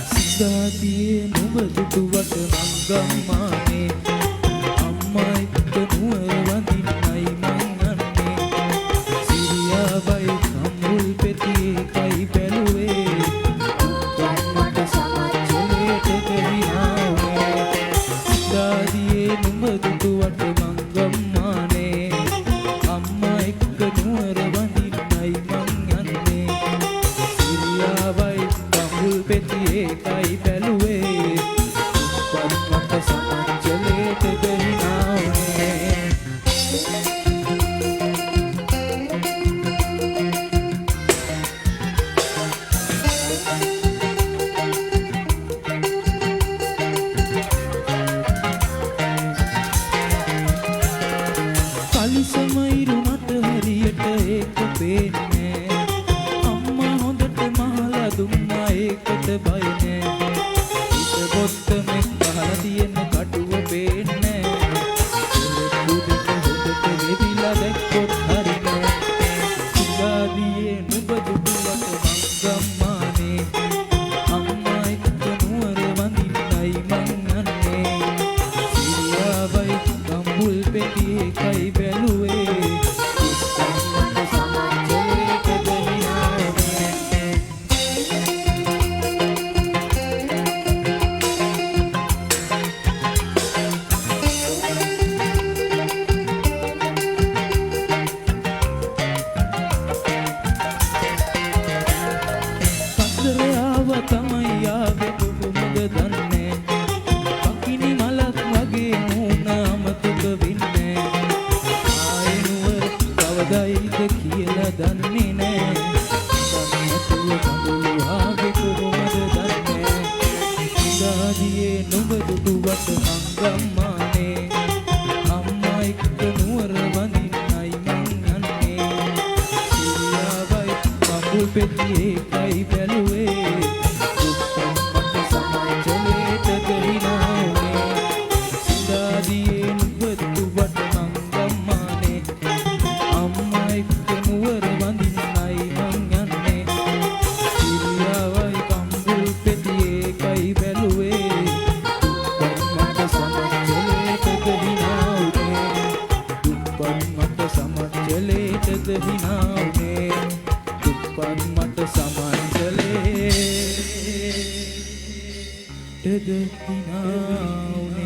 සිතාතියේ නුඹ දුටුවට මංගම්මානේ අම්මා එක්ක නුවර වඳින්නයි මං යන්නේ සිරියාවයි කම්මුල් පෙතියේ කයි බැලුවේ මට සමච්චලේට ගෙවිනාවේ සිතාතියේ නුඹ දුටුවට මංගම්මානේ අම්මා එක්ක නුවර වඳින්නයි මං යන්නේ සිරියාවයි කම්මුල් පෙතියේ කයි බැලුවේ මට සමච්චලේට ගෙවිනාවේ කලිසමයිරු මට හරියට ඒක පේන්නේ අම්මා හොඳට මහලා දුන්නා ඒකට බය නෑ හිත බොත්තමෙක් පහලා තියෙන කටුව පේන්නේ බුදුක හොඳට වෙවිලා දැක්කොත් හරි නෑ සිතාදියේ නුඹ දුටුවට මංගම්මානේ අම්මා එක්ක නුවර වඳින්නයි මං යන්නේ සිරියාවයි කම්බුල් පෙතියේ කයි බැලුවේ මට සමච්චලේට ගෙවිනාවේ කතරේ ආව තමයි ආවේ කොහොමද දන්නේ පකිනි මලක් වගේ මූණ අමතක වෙන්නේ ආයෙ නුවර කවදායිද කියලා දන්නේ නෑ සමතුල කඳුළු ආවේ කොහොමද දන්නේ සිතාදියේ නුඹ දුටුවට මංගම්මානේ අම්මා එක්ක නුවර වඳින්නයි මං යන්නේ සිරියාවයි කම්බුල් පෙතියේ කයි බැලුවේ මට සමච්චලේට ගෙවිනාවේ සිතාදියේ නුඹ දුටුවට මංගම්මානේ අම්මා එක්ක නුවර වඳින්නයි මං යන්නේ සිරියාවයි කම්බුල් පෙතියේ කයි බැලුවේ මට සමච්චලේට ගෙවිනාවේ මට සමච්චලේට ගෙවිනාවේ මට සමච්චලේට ගෙවිනාවේ